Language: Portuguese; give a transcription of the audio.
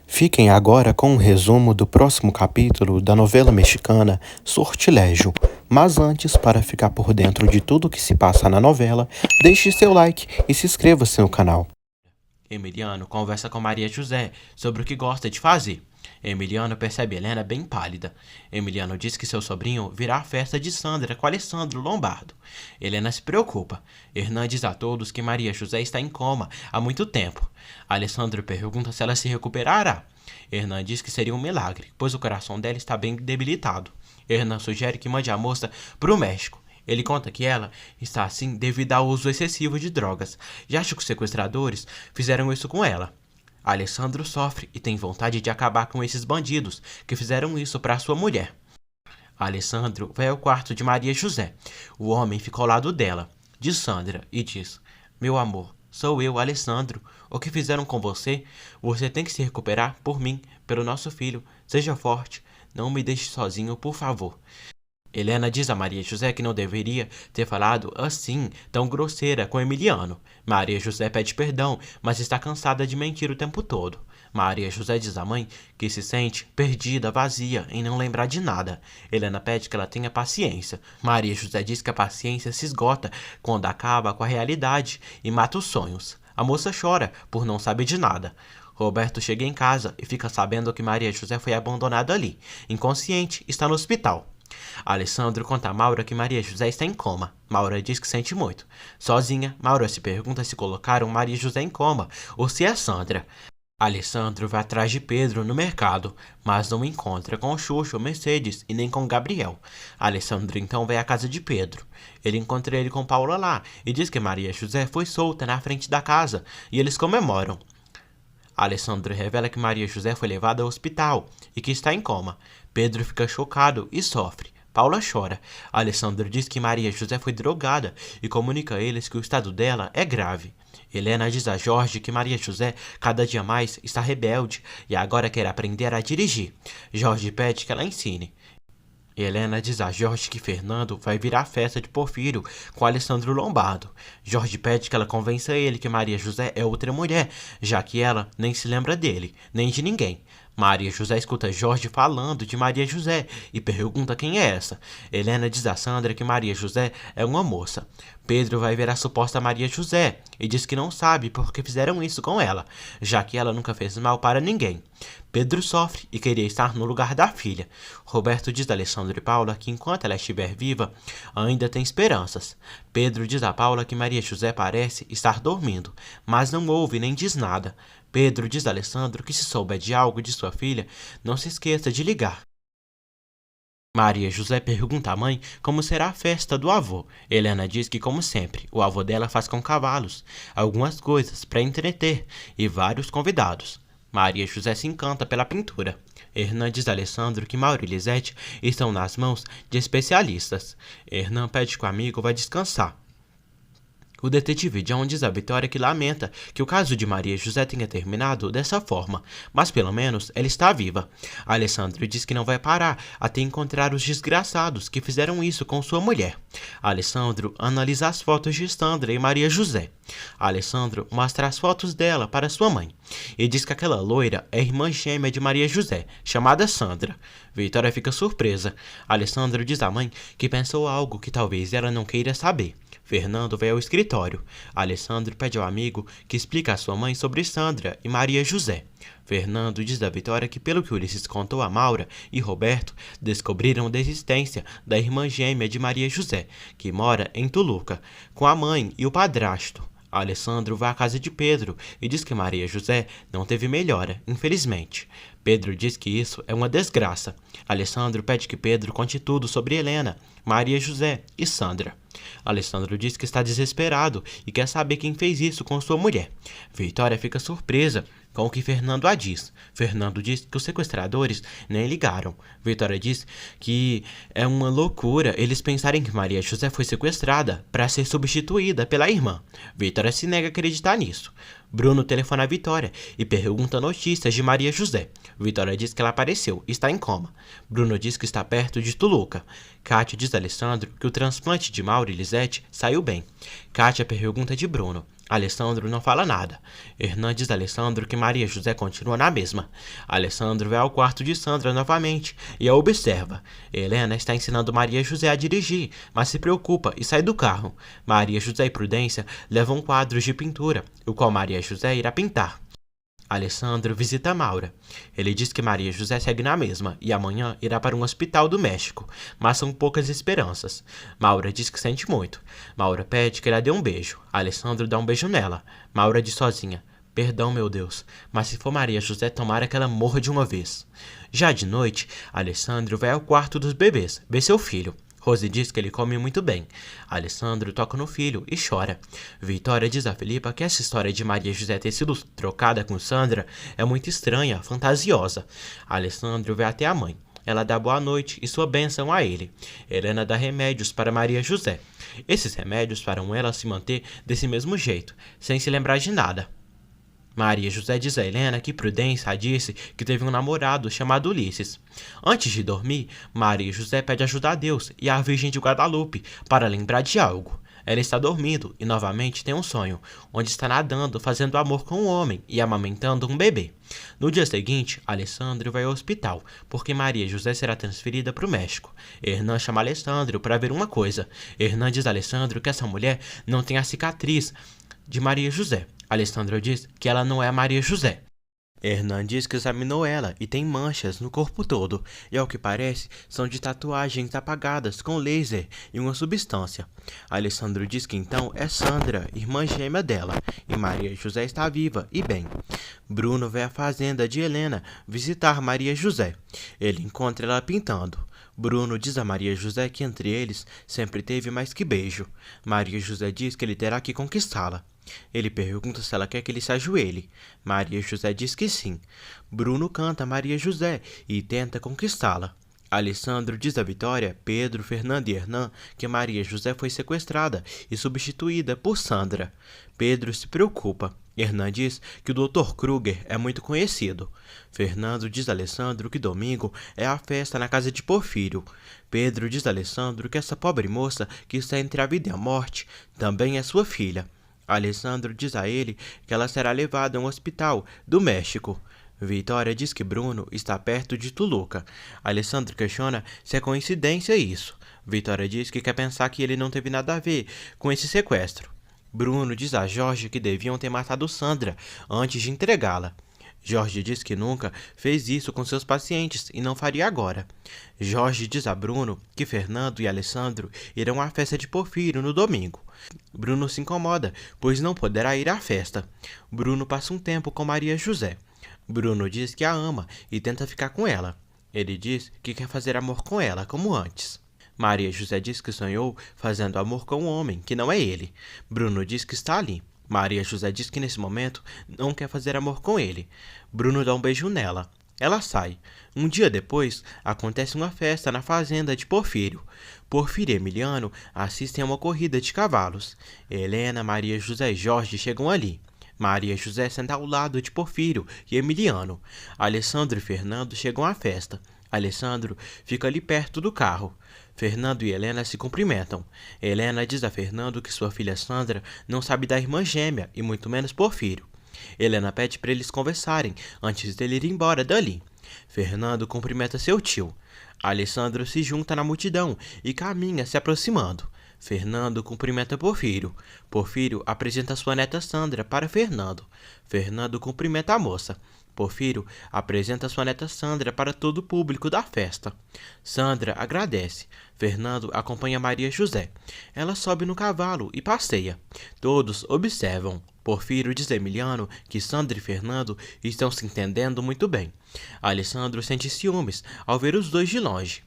Fiquem agora com um resumo do próximo capítulo da novela mexicana Sortilégio. Mas antes, para ficar por dentro de tudo que se passa na novela, deixe seu like e se inscreva-se no canal. Emiliano conversa com Maria José sobre o que gosta de fazer. Emiliano percebe Helena bem pálida. Emiliano diz que seu sobrinho virá à festa de Sandra com Alessandro Lombardo. Helena se preocupa. Hernan diz a todos que Maria José está em coma há muito tempo. Alessandro pergunta se ela se recuperará. Hernan diz que seria um milagre, pois o coração dela está bem debilitado. Hernan sugere que mande a moça para o México. Ele conta que ela está assim devido ao uso excessivo de drogas e acha que os sequestradores fizeram isso com ela. Alessandro sofre e tem vontade de acabar com esses bandidos que fizeram isso para sua mulher. Alessandro vai ao quarto de Maria José. O homem fica ao lado dela, de Sandra, e diz: "Meu amor, sou eu, Alessandro. O que fizeram com você? Você tem que se recuperar por mim, pelo nosso filho. Seja forte. Não me deixe sozinho, por favor." Helena diz a Maria José que não deveria ter falado assim, tão grosseira com Emiliano. Maria José pede perdão, mas está cansada de mentir o tempo todo. Maria José diz à mãe que se sente perdida, vazia, em não lembrar de nada. Helena pede que ela tenha paciência. Maria José diz que a paciência se esgota quando acaba com a realidade e mata os sonhos. A moça chora por não saber de nada. Roberto chega em casa e fica sabendo que Maria José foi abandonada ali. Inconsciente, está no hospital. Alessandro conta a Maura que Maria José está em coma. Maura diz que sente muito. Sozinha, Maura se pergunta se colocaram Maria José em coma ou se é Sandra. Alessandro vai atrás de Pedro no mercado, mas não encontra com Xuxa, Mercedes e nem com Gabriel. Alessandro então vai à casa de Pedro. Ele encontra ele com Paula lá e diz que Maria José foi solta na frente da casa e eles comemoram. Alessandro revela que Maria José foi levada ao hospital e que está em coma. Pedro fica chocado e sofre. Paula chora. Alessandro diz que Maria José foi drogada e comunica a eles que o estado dela é grave. Helena diz a Jorge que Maria José cada dia mais está rebelde e agora quer aprender a dirigir. Jorge pede que ela ensine. Helena diz a Jorge que Fernando vai vir à festa de Porfírio com Alessandro Lombardo. Jorge pede que ela convença ele que Maria José é outra mulher, já que ela nem se lembra dele, nem de ninguém. Maria José escuta Jorge falando de Maria José e pergunta quem é essa. Helena diz a Sandra que Maria José é uma moça. Pedro vai ver a suposta Maria José e diz que não sabe por que fizeram isso com ela, já que ela nunca fez mal para ninguém. Pedro sofre e queria estar no lugar da filha. Roberto diz a Alessandro e Paula que enquanto ela estiver viva, ainda tem esperanças. Pedro diz a Paula que Maria José parece estar dormindo, mas não ouve nem diz nada. Pedro diz a Alessandro que se souber de algo de sua filha, não se esqueça de ligar. Maria José pergunta à mãe como será a festa do avô. Helena diz que, como sempre, o avô dela faz com cavalos, algumas coisas para entreter e vários convidados. Maria José se encanta pela pintura. Hernan diz a Alessandro que Mauro e Lisete estão nas mãos de especialistas. Hernan pede que o amigo vá descansar. O detetive John diz a Vitória que lamenta que o caso de Maria José tenha terminado dessa forma, mas pelo menos ela está viva. Alessandro diz que não vai parar até encontrar os desgraçados que fizeram isso com sua mulher. Alessandro analisa as fotos de Sandra e Maria José. Alessandro mostra as fotos dela para sua mãe e diz que aquela loira é irmã gêmea de Maria José, chamada Sandra. Vitória fica surpresa. Alessandro diz à mãe que pensou algo que talvez ela não queira saber. Fernando vai ao escritório. Alessandro pede ao amigo que explique à sua mãe sobre Sandra e Maria José. Fernando diz a Vitória que, pelo que Ulisses contou a Maura e Roberto, descobriram da existência da irmã gêmea de Maria José, que mora em Toluca, com a mãe e o padrasto. Alessandro vai à casa de Pedro e diz que Maria José não teve melhora, infelizmente. Pedro diz que isso é uma desgraça. Alessandro pede que Pedro conte tudo sobre Helena, Maria José e Sandra. Alessandro diz que está desesperado e quer saber quem fez isso com sua mulher. Vitória fica surpresa com o que Fernando a diz. Fernando diz que os sequestradores nem ligaram. Vitória diz que é uma loucura eles pensarem que Maria José foi sequestrada para ser substituída pela irmã. Vitória se nega a acreditar nisso. Bruno telefona a Vitória e pergunta notícias de Maria José. Vitória diz que ela apareceu e está em coma. Bruno diz que está perto de Tuluca. Kátia diz a Alessandro que o transplante de Mauro e Lisete saiu bem. Kátia pergunta de Bruno. Alessandro não fala nada. Hernan diz a Alessandro que Maria José continua na mesma. Alessandro vai ao quarto de Sandra novamente e a observa. Helena está ensinando Maria José a dirigir, mas se preocupa e sai do carro. Maria José e Prudência levam quadros de pintura, o qual Maria José irá pintar. Alessandro visita Maura. Ele diz que Maria José segue na mesma e amanhã irá para um hospital do México, mas são poucas esperanças. Maura diz que sente muito. Maura pede que ela dê um beijo. Alessandro dá um beijo nela. Maura diz sozinha: perdão, meu Deus, mas se for Maria José, tomara que ela morra de uma vez. Já de noite, Alessandro vai ao quarto dos bebês, ver seu filho. Rose diz que ele come muito bem. Alessandro toca no filho e chora. Vitória diz a Felipa que essa história de Maria José ter sido trocada com Sandra é muito estranha, fantasiosa. Alessandro vai até a mãe. Ela dá boa noite e sua bênção a ele. Helena dá remédios para Maria José. Esses remédios farão ela se manter desse mesmo jeito, sem se lembrar de nada. Maria José diz a Helena que Prudência disse que teve um namorado chamado Ulisses. Antes de dormir, Maria José pede ajuda a Deus e à Virgem de Guadalupe para lembrar de algo. Ela está dormindo e novamente tem um sonho, onde está nadando, fazendo amor com um homem e amamentando um bebê. No dia seguinte, Alessandro vai ao hospital, porque Maria José será transferida para o México. Hernan chama Alessandro para ver uma coisa. Hernan diz a Alessandro que essa mulher não tem a cicatriz de Maria José. Alessandro diz que ela não é a Maria José. Hernan diz que examinou ela e tem manchas no corpo todo, e ao que parece são de tatuagens apagadas com laser e uma substância. Alessandro diz que então é Sandra, irmã gêmea dela, e Maria José está viva e bem. Bruno vai à fazenda de Helena visitar Maria José. Ele encontra ela pintando. Bruno diz a Maria José que entre eles sempre teve mais que beijo. Maria José diz que ele terá que conquistá-la. Ele pergunta se ela quer que ele se ajoelhe. Maria José diz que sim. Bruno canta Maria José e tenta conquistá-la. Alessandro diz a Vitória, Pedro, Fernando e Hernan que Maria José foi sequestrada e substituída por Sandra. Pedro se preocupa. Hernan diz que o Dr. Kruger é muito conhecido. Fernando diz a Alessandro que domingo é a festa na casa de Porfírio. Pedro diz a Alessandro que essa pobre moça que está entre a vida e a morte também é sua filha. Alessandro diz a ele que ela será levada a um hospital do México. Vitória diz que Bruno está perto de Tuluca. Alessandro questiona se é coincidência isso. Vitória diz que quer pensar que ele não teve nada a ver com esse sequestro. Bruno diz a Jorge que deviam ter matado Sandra antes de entregá-la. Jorge diz que nunca fez isso com seus pacientes e não faria agora. Jorge diz a Bruno que Fernando e Alessandro irão à festa de Porfírio no domingo. Bruno se incomoda, pois não poderá ir à festa. Bruno passa um tempo com Maria José. Bruno diz que a ama e tenta ficar com ela. Ele diz que quer fazer amor com ela, como antes. Maria José diz que sonhou fazendo amor com um homem, que não é ele. Bruno diz que está ali. Maria José diz que nesse momento não quer fazer amor com ele. Bruno dá um beijo nela. Ela sai. Um dia depois, acontece uma festa na fazenda de Porfírio. Porfírio e Emiliano assistem a uma corrida de cavalos. Helena, Maria José e Jorge chegam ali. Maria José senta ao lado de Porfírio e Emiliano. Alessandro e Fernando chegam à festa. Alessandro fica ali perto do carro. Fernando e Helena se cumprimentam. Helena diz a Fernando que sua filha Sandra não sabe da irmã gêmea e muito menos Porfírio. Helena pede para eles conversarem antes dele ir embora dali. Fernando cumprimenta seu tio. Alessandro se junta na multidão e caminha se aproximando. Fernando cumprimenta Porfírio. Porfírio apresenta sua neta Sandra para Fernando. Fernando cumprimenta a moça. Porfírio apresenta sua neta Sandra para todo o público da festa. Sandra agradece. Fernando acompanha Maria José. Ela sobe no cavalo e passeia. Todos observam. Porfírio diz a Emiliano que Sandra e Fernando estão se entendendo muito bem. Alessandro sente ciúmes ao ver os dois de longe.